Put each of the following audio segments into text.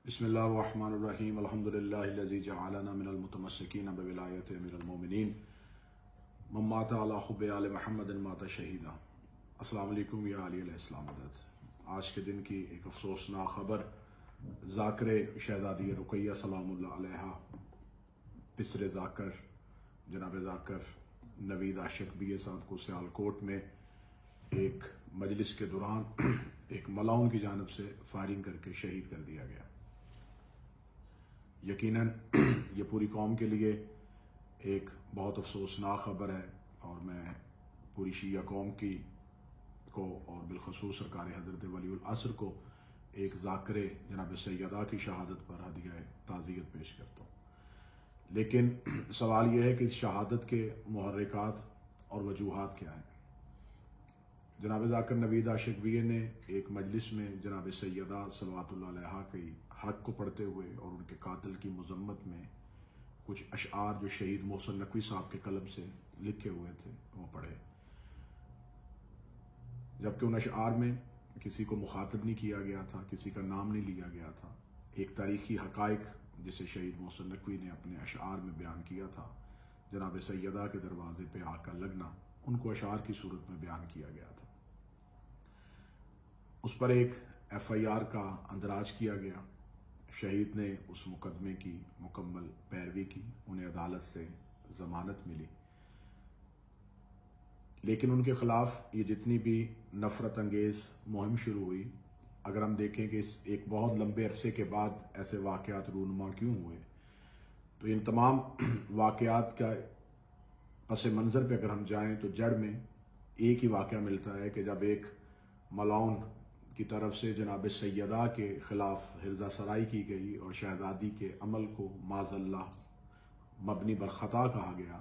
بسم اللہ الرحمن الرحیم الحمدللہ الذی جعلنا من المتمسکین بولایت امیر المومنین من مات علی حب آل محمد مات شہیدا۔ السلام علیکم یا علی علیہ السلام عدد۔ آج کے دن کی ایک افسوسناک خبر ذاکر شہزادی رقیہ سلام اللہ علیہا پسر ذاکر جناب ذاکر نوید عاشق بی صاحب کو سیالکوٹ میں ایک مجلس کے دوران ایک ملاؤن کی جانب سے فائرنگ کر کے شہید کر دیا گیا۔ یقیناً یہ پوری قوم کے لیے ایک بہت افسوسناک خبر ہے، اور میں پوری شیعہ قوم کو اور بالخصوص سرکار حضرت ولی العصر کو ایک ذاکر جناب سیدہ کی شہادت پر ہدیہ تعزیت پیش کرتا ہوں۔ لیکن سوال یہ ہے کہ اس شہادت کے محرکات اور وجوہات کیا ہیں؟ جناب ذاکر نوید عاشق بی نے ایک مجلس میں جناب سیدہ صلوات اللہ علیہا کی حق کو پڑھتے ہوئے اور ان کے قاتل کی مذمت میں کچھ اشعار جو شہید محسن نقوی صاحب کے قلم سے لکھے ہوئے تھے وہ پڑھے، جبکہ ان اشعار میں کسی کو مخاطب نہیں کیا گیا تھا، کسی کا نام نہیں لیا گیا تھا۔ ایک تاریخی حقائق جسے شہید محسن نقوی نے اپنے اشعار میں بیان کیا تھا، جناب سیدہ کے دروازے پہ آگ کا لگنا، ان کو اشعار کی صورت میں بیان کیا گیا تھا۔ اس پر ایک ایف آئی آر کا اندراج کیا گیا۔ شہید نے اس مقدمے کی مکمل پیروی کی، انہیں عدالت سے ضمانت ملی، لیکن ان کے خلاف یہ جتنی بھی نفرت انگیز مہم شروع ہوئی، اگر ہم دیکھیں کہ اس ایک بہت لمبے عرصے کے بعد ایسے واقعات رونما کیوں ہوئے، تو ان تمام واقعات کا پس منظر پہ اگر ہم جائیں تو جڑ میں ایک ہی واقعہ ملتا ہے کہ جب ایک ملاؤن کی طرف سے جناب سیدہ کے خلاف حرزہ سرائی کی گئی اور شہزادی کے عمل کو معاذ اللہ مبنی بر خطا کہا گیا،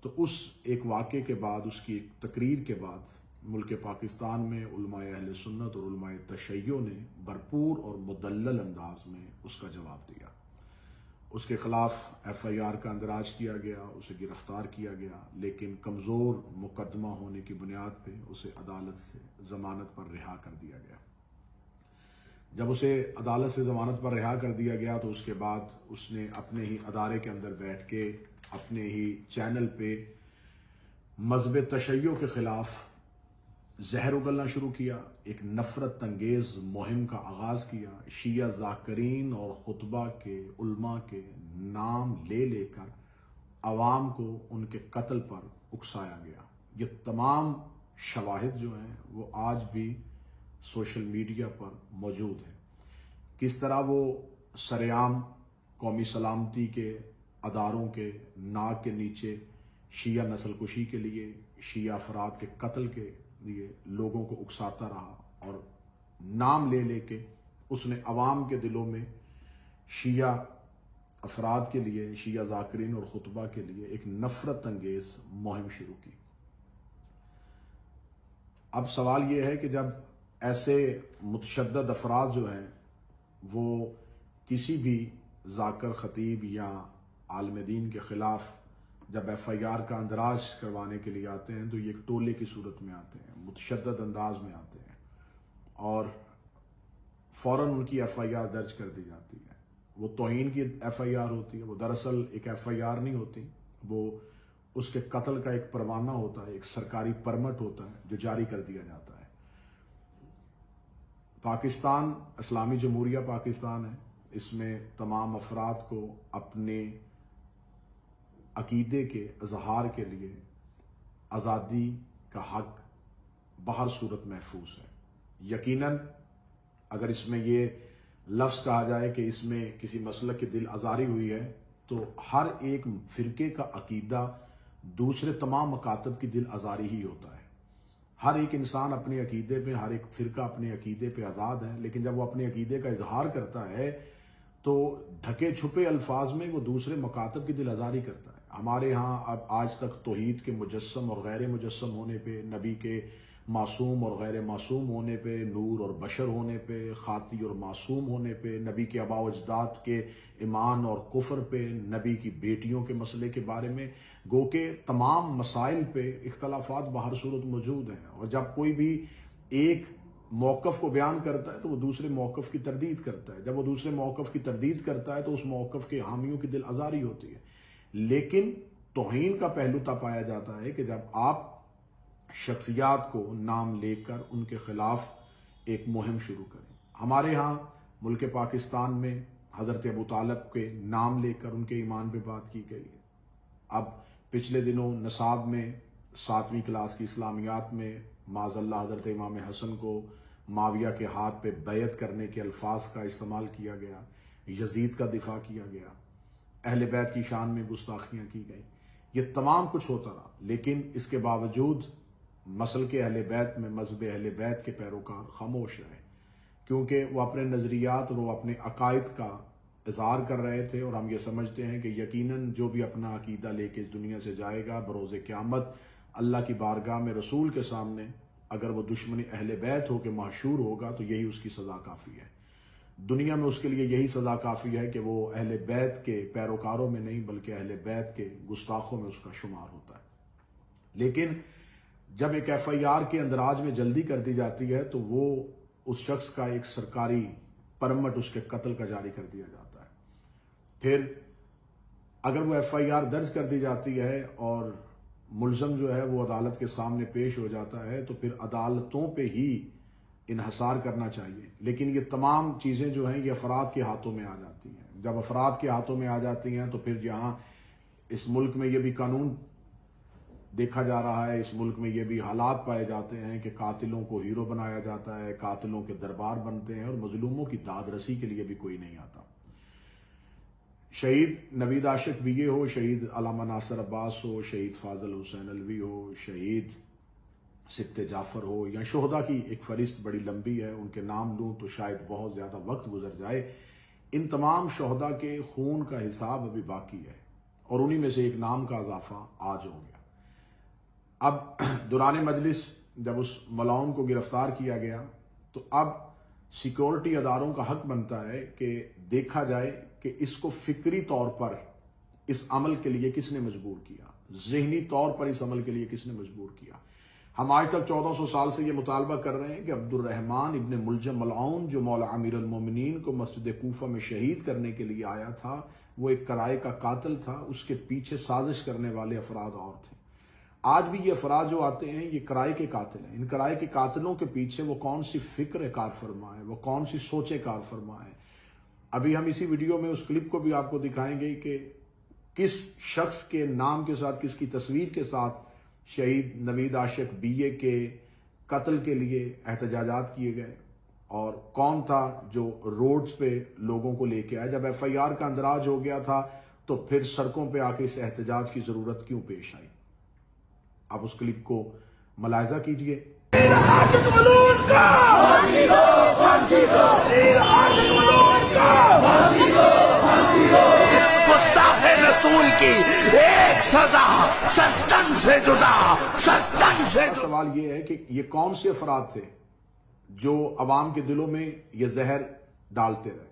تو اس ایک واقعے کے بعد، اس کی ایک تقریر کے بعد ملک پاکستان میں علماء اہل سنت اور علماء تشیع نے بھرپور اور مدلل انداز میں اس کا جواب دیا۔ اس کے خلاف ایف آئی آر کا اندراج کیا گیا، اسے گرفتار کیا گیا، لیکن کمزور مقدمہ ہونے کی بنیاد پہ اسے عدالت سے ضمانت پر رہا کر دیا گیا۔ جب اسے عدالت سے ضمانت پر رہا کر دیا گیا تو اس کے بعد اس نے اپنے ہی ادارے کے اندر بیٹھ کے اپنے ہی چینل پہ مذہب تشیع کے خلاف زہر اگلنا شروع کیا، ایک نفرت انگیز مہم کا آغاز کیا۔ شیعہ ذاکرین اور خطبہ کے علماء کے نام لے لے کر عوام کو ان کے قتل پر اکسایا گیا۔ یہ تمام شواہد جو ہیں وہ آج بھی سوشل میڈیا پر موجود ہیں، کس طرح وہ سرعام قومی سلامتی کے اداروں کے ناک کے نیچے شیعہ نسل کشی کے لیے، شیعہ افراد کے قتل کے لیے لوگوں کو اکساتا رہا، اور نام لے لے کے اس نے عوام کے دلوں میں شیعہ افراد کے لیے، شیعہ ذاکرین اور خطبہ کے لیے ایک نفرت انگیز مہم شروع کی۔ اب سوال یہ ہے کہ جب ایسے متشدد افراد جو ہیں وہ کسی بھی ذاکر خطیب یا عالم دین کے خلاف جب ایف آئی آر کا اندراج کروانے کے لیے آتے ہیں تو یہ ایک ٹولے کی صورت میں آتے ہیں، متشدد انداز میں آتے ہیں، اور فوراً ان کی ایف آئی آر درج کر دی جاتی ہے۔ وہ توہین کی ایف آئی آر ہوتی ہے، وہ دراصل ایک ایف آئی آر نہیں ہوتی، وہ اس کے قتل کا ایک پروانہ ہوتا ہے، ایک سرکاری پرمٹ ہوتا ہے جو جاری کر دیا جاتا ہے۔ پاکستان اسلامی جمہوریہ پاکستان ہے، اس میں تمام افراد کو اپنے عقیدے کے اظہار کے لیے آزادی کا حق بہر صورت محفوظ ہے۔ یقیناً اگر اس میں یہ لفظ کہا جائے کہ اس میں کسی مسلک کی دل آزاری ہوئی ہے، تو ہر ایک فرقے کا عقیدہ دوسرے تمام مکاتب کی دل آزاری ہی ہوتا ہے۔ ہر ایک انسان اپنے عقیدے پہ، ہر ایک فرقہ اپنے عقیدے پہ آزاد ہے، لیکن جب وہ اپنے عقیدے کا اظہار کرتا ہے تو ڈھکے چھپے الفاظ میں وہ دوسرے مکاتب کی دل آزاری کرتا ہے۔ ہمارے ہاں اب آج تک توحید کے مجسم اور غیر مجسم ہونے پہ، نبی کے معصوم اور غیر معصوم ہونے پہ، نور اور بشر ہونے پہ، خاطی اور معصوم ہونے پہ، نبی کے آباء و اجداد کے ایمان اور کفر پہ، نبی کی بیٹیوں کے مسئلے کے بارے میں، گو کہ تمام مسائل پہ اختلافات بہر صورت موجود ہیں، اور جب کوئی بھی ایک موقف کو بیان کرتا ہے تو وہ دوسرے موقف کی تردید کرتا ہے. جب وہ دوسرے موقف کی تردید کرتا ہے تو اس موقف کے حامیوں کی دل آزاری ہوتی ہے. لیکن توہین کا پہلو تب پایا جاتا ہے کہ جب آپ شخصیات کو نام لے کر ان کے خلاف ایک مہم شروع کریں. ہمارے ہاں ملک پاکستان میں حضرت ابو طالب کے نام لے کر ان کے ایمان پہ بات کی گئی ہے. اب پچھلے دنوں نصاب میں 7ویں کلاس کی اسلامیات میں معاذ اللہ حضرت امام حسن کو معاویہ کے ہاتھ پہ بیعت کرنے کے الفاظ کا استعمال کیا گیا، یزید کا دفاع کیا گیا، اہل بیت کی شان میں گستاخیاں کی گئی. یہ تمام کچھ ہوتا رہا، لیکن اس کے باوجود مسلک اہل بیت میں مذہب اہل بیت کے پیروکار خاموش رہے، کیونکہ وہ اپنے نظریات اور وہ اپنے عقائد کا اظہار کر رہے تھے. اور ہم یہ سمجھتے ہیں کہ یقیناً جو بھی اپنا عقیدہ لے کے اس دنیا سے جائے گا بروز قیامت اللہ کی بارگاہ میں رسول کے سامنے اگر وہ دشمن اہل بیت ہو کے محشور ہوگا تو یہی اس کی سزا کافی ہے. دنیا میں اس کے لیے یہی سزا کافی ہے کہ وہ اہل بیت کے پیروکاروں میں نہیں بلکہ اہل بیت کے گستاخوں میں اس کا شمار ہوتا ہے. لیکن جب ایک FIR کے اندراج میں جلدی کر دی جاتی ہے تو وہ اس شخص کا ایک سرکاری پرمٹ اس کے قتل کا جاری کر دیا جاتا ہے. پھر اگر وہ FIR درج کر دی جاتی ہے اور ملزم جو ہے وہ عدالت کے سامنے پیش ہو جاتا ہے تو پھر عدالتوں پہ ہی انحصار کرنا چاہیے. لیکن یہ تمام چیزیں جو ہیں یہ افراد کے ہاتھوں میں آ جاتی ہیں. جب افراد کے ہاتھوں میں آ جاتی ہیں تو پھر یہاں اس ملک میں یہ بھی قانون دیکھا جا رہا ہے، اس ملک میں یہ بھی حالات پائے جاتے ہیں کہ قاتلوں کو ہیرو بنایا جاتا ہے، قاتلوں کے دربار بنتے ہیں اور مظلوموں کی داد رسی کے لیے بھی کوئی نہیں آتا. شہید نوید عاشق BA ہو، شہید علامہ ناصر عباس ہو، شہید فاضل حسین الوی ہو، شہید سبت جعفر ہو، یا شہداء کی ایک فہرست بڑی لمبی ہے، ان کے نام لوں تو شاید بہت زیادہ وقت گزر جائے. ان تمام شہداء کے خون کا حساب ابھی باقی ہے اور انہی میں سے ایک نام کا اضافہ آج ہو گیا. اب دوران مجلس جب اس ملعون کو گرفتار کیا گیا تو اب سیکورٹی اداروں کا حق بنتا ہے کہ دیکھا جائے کہ اس کو فکری طور پر اس عمل کے لیے کس نے مجبور کیا، ذہنی طور پر اس عمل کے لیے کس نے مجبور کیا. ہم آج تک 1400 سال سے یہ مطالبہ کر رہے ہیں کہ عبد الرحمن ابن ملجم ملعون جو مولا امیر المومنین کو مسجد کوفہ میں شہید کرنے کے لیے آیا تھا، وہ ایک کرائے کا قاتل تھا. اس کے پیچھے سازش کرنے والے افراد اور تھے. آج بھی یہ افراد جو آتے ہیں یہ کرائے کے قاتل ہیں. ان کرائے کے قاتلوں کے پیچھے وہ کون سی فکر کار فرما ہے، وہ کون سی سوچیں کار فرما ہے. ابھی ہم اسی ویڈیو میں اس کلپ کو بھی آپ کو دکھائیں گے کہ کس شخص کے نام کے ساتھ، کس کی تصویر کے ساتھ شہید نوید عاشق BA کے قتل کے لیے احتجاجات کیے گئے اور کون تھا جو روڈز پہ لوگوں کو لے کے آیا. جب FIR کا اندراج ہو گیا تھا تو پھر سڑکوں پہ آ کے اس احتجاج کی ضرورت کیوں پیش آئی. آپ اس کلپ کو ملاحظہ کیجئے. رسول کی ایک سزا ستن سے جدا. سوال یہ ہے کہ یہ کون سے افراد تھے جو عوام کے دلوں میں یہ زہر ڈالتے رہے.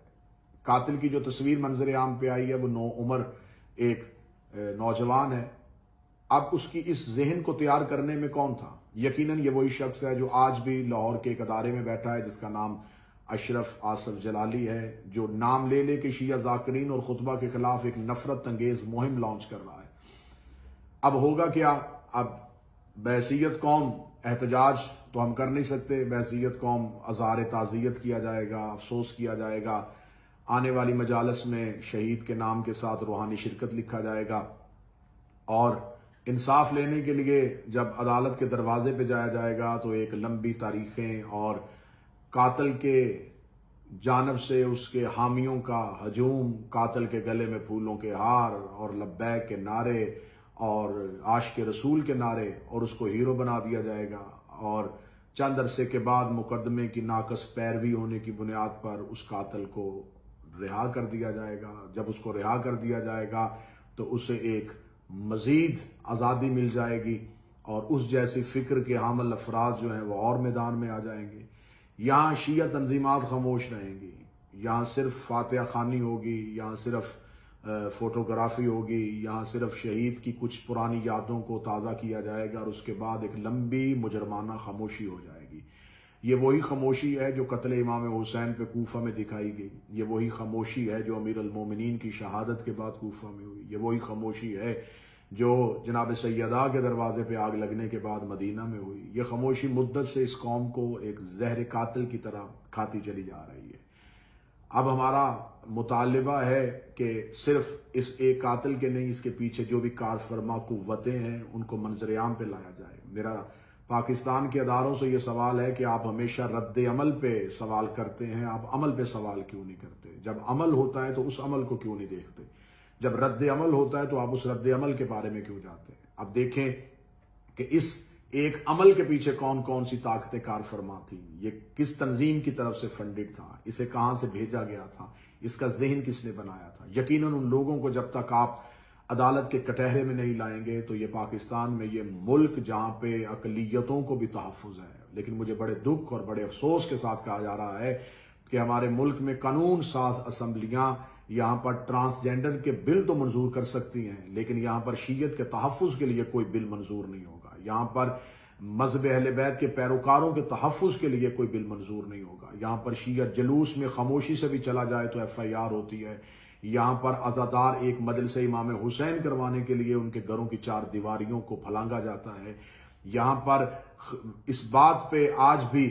قاتل کی جو تصویر منظر عام پہ آئی ہے وہ نو عمر ایک نوجوان ہے. اب اس کی اس ذہن کو تیار کرنے میں کون تھا؟ یقیناً یہ وہی شخص ہے جو آج بھی لاہور کے ایک ادارے میں بیٹھا ہے جس کا نام اشرف آصف جلالی ہے، جو نام لے لے کے شیعہ ذاکرین اور خطبہ کے خلاف ایک نفرت انگیز مہم لانچ کر رہا ہے. اب ہوگا کیا؟ اب بحیثیت قوم احتجاج تو ہم کر نہیں سکتے، بحیثیت قوم اظہار تعزیت کیا جائے گا، افسوس کیا جائے گا. آنے والی مجالس میں شہید کے نام کے ساتھ روحانی شرکت لکھا جائے گا اور انصاف لینے کے لیے جب عدالت کے دروازے پہ جایا جائے گا تو ایک لمبی تاریخیں اور قاتل کے جانب سے اس کے حامیوں کا ہجوم، قاتل کے گلے میں پھولوں کے ہار اور لبیک کے نعرے اور عاشق رسول کے نعرے، اور اس کو ہیرو بنا دیا جائے گا. اور چند عرصے کے بعد مقدمے کی ناقص پیروی ہونے کی بنیاد پر اس قاتل کو رہا کر دیا جائے گا. جب اس کو رہا کر دیا جائے گا تو اسے ایک مزید آزادی مل جائے گی اور اس جیسی فکر کے حامل افراد جو ہیں وہ اور میدان میں آ جائیں گے. یہاں شیعہ تنظیمات خاموش رہیں گی، یہاں صرف فاتحہ خوانی ہوگی، یہاں صرف فوٹوگرافی ہوگی، یہاں صرف شہید کی کچھ پرانی یادوں کو تازہ کیا جائے گا اور اس کے بعد ایک لمبی مجرمانہ خاموشی ہو جائے گی. یہ وہی خاموشی ہے جو قتل امام حسین پہ کوفہ میں دکھائی گئی، یہ وہی خاموشی ہے جو امیر المومنین کی شہادت کے بعد کوفہ میں ہوئی، یہ وہی خاموشی ہے جو جناب سیدہ کے دروازے پہ آگ لگنے کے بعد مدینہ میں ہوئی۔ یہ خاموشی مدت سے اس قوم کو ایک زہر قاتل کی طرح کھاتی چلی جا رہی ہے۔ اب ہمارا مطالبہ ہے کہ صرف اس ایک قاتل کے نہیں، اس کے پیچھے جو بھی کار فرما قوتیں ہیں ان کو منظر عام پہ لایا جائے۔ میرا پاکستان کے اداروں سے یہ سوال ہے کہ آپ ہمیشہ رد عمل پہ سوال کرتے ہیں، آپ عمل پہ سوال کیوں نہیں کرتے؟ جب عمل ہوتا ہے تو اس عمل کو کیوں نہیں دیکھتے؟ جب رد عمل ہوتا ہے تو آپ اس رد عمل کے بارے میں کیوں جاتے ہیں؟ اب دیکھیں کہ اس ایک عمل کے پیچھے کون کون سی طاقتیں کار فرما تھیں، یہ کس تنظیم کی طرف سے فنڈڈ تھا، اسے کہاں سے بھیجا گیا تھا، اس کا ذہن کس نے بنایا تھا۔ یقیناً ان لوگوں کو جب تک آپ عدالت کے کٹہرے میں نہیں لائیں گے تو یہ پاکستان میں یہ ملک جہاں پہ اقلیتوں کو بھی تحفظ ہے، لیکن مجھے بڑے دکھ اور بڑے افسوس کے ساتھ کہا جا رہا ہے کہ ہمارے ملک میں قانون ساز اسمبلیاں یہاں پر ٹرانسجینڈر کے بل تو منظور کر سکتی ہیں، لیکن یہاں پر شیعت کے تحفظ کے لیے کوئی بل منظور نہیں ہوگا، یہاں پر مذہب اہل بیت کے پیروکاروں کے تحفظ کے لیے کوئی بل منظور نہیں ہوگا، یہاں پر شیعت جلوس میں خاموشی سے بھی چلا جائے تو FIR ہوتی ہے، یہاں پر عزادار ایک مجلس امام حسین کروانے کے لیے ان کے گھروں کی 4 دیواریوں کو پھلانگا جاتا ہے۔ یہاں پر اس بات پہ آج بھی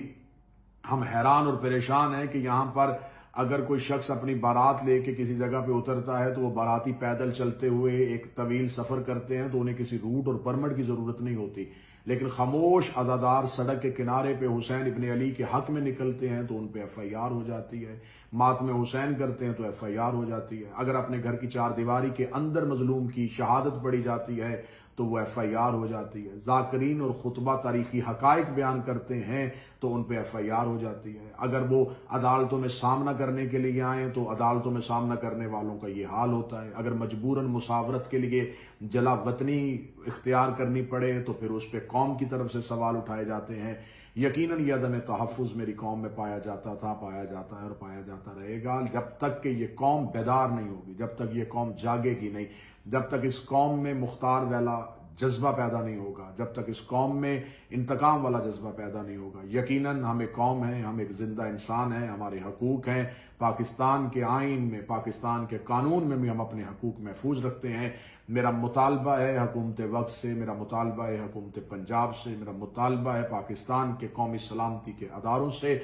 ہم حیران اور پریشان ہیں کہ یہاں پر اگر کوئی شخص اپنی بارات لے کے کسی جگہ پہ اترتا ہے تو وہ باراتی پیدل چلتے ہوئے ایک طویل سفر کرتے ہیں تو انہیں کسی روٹ اور پرمٹ کی ضرورت نہیں ہوتی، لیکن خاموش عزادار سڑک کے کنارے پہ حسین ابن علی کے حق میں نکلتے ہیں تو ان پہ FIR ہو جاتی ہے، ماتم حسین کرتے ہیں تو FIR ہو جاتی ہے، اگر اپنے گھر کی 4 دیواری کے اندر مظلوم کی شہادت پڑھی جاتی ہے تو وہ FIR ہو جاتی ہے، ذاکرین اور خطبہ تاریخی حقائق بیان کرتے ہیں تو ان پہ FIR ہو جاتی ہے، اگر وہ عدالتوں میں سامنا کرنے کے لیے آئیں تو عدالتوں میں سامنا کرنے والوں کا یہ حال ہوتا ہے، اگر مجبوراً مساورت کے لیے جلا وطنی اختیار کرنی پڑے تو پھر اس پہ قوم کی طرف سے سوال اٹھائے جاتے ہیں۔ یقیناً یہ عدم تحفظ میری قوم میں پایا جاتا تھا، پایا جاتا ہے اور پایا جاتا رہے گا جب تک کہ یہ قوم بیدار نہیں ہوگی، جب تک یہ قوم جاگے گی نہیں، جب تک اس قوم میں مختار والا جذبہ پیدا نہیں ہوگا، جب تک اس قوم میں انتقام والا جذبہ پیدا نہیں ہوگا۔ یقیناً ہم ایک قوم ہیں، ہم ایک زندہ انسان ہیں، ہمارے حقوق ہیں، پاکستان کے آئین میں، پاکستان کے قانون میں بھی ہم اپنے حقوق محفوظ رکھتے ہیں۔ میرا مطالبہ ہے حکومت وقت سے، میرا مطالبہ ہے حکومت پنجاب سے، میرا مطالبہ ہے پاکستان کے قومی سلامتی کے اداروں سے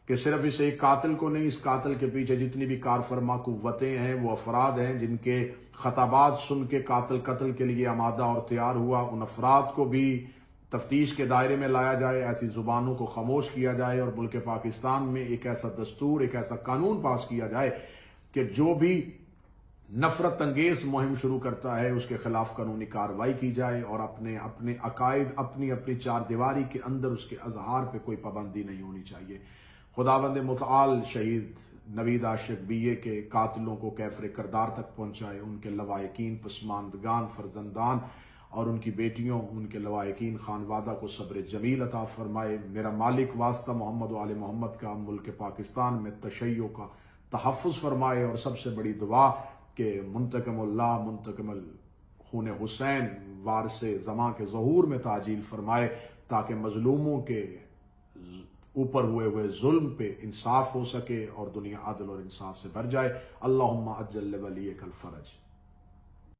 کہ صرف اس ایک قاتل کو نہیں، اس قاتل کے پیچھے جتنی بھی کار فرما قوتیں ہیں، وہ افراد ہیں جن کے خطابات سن کے قاتل قتل کے لیے آمادہ اور تیار ہوا، ان افراد کو بھی تفتیش کے دائرے میں لایا جائے، ایسی زبانوں کو خاموش کیا جائے اور ملک پاکستان میں ایک ایسا دستور، ایک ایسا قانون پاس کیا جائے کہ جو بھی نفرت انگیز مہم شروع کرتا ہے اس کے خلاف قانونی کارروائی کی جائے اور اپنے عقائد، اپنی 4 دیواری کے اندر اس کے اظہار پہ کوئی پابندی نہیں ہونی چاہیے۔ خداوند متعال شہید نوید عاشق BA کے قاتلوں کو کیفر کردار تک پہنچائے، ان کے لواحقین، پسماندگان، فرزندان اور ان کی بیٹیوں، ان کے لواحقین خانوادہ کو صبر جمیل عطا فرمائے۔ میرا مالک واسطہ محمد و آل محمد کا ملک پاکستان میں تشیع کا تحفظ فرمائے، اور سب سے بڑی دعا کہ منتقم اللہ منتقم خون حسین وارث زماں کے ظہور میں تعجیل فرمائے تاکہ مظلوموں کے اوپر ہوئے ظلم پہ انصاف ہو سکے اور دنیا عدل اور انصاف سے بھر جائے۔ اللہم اجل ولیک الفرج۔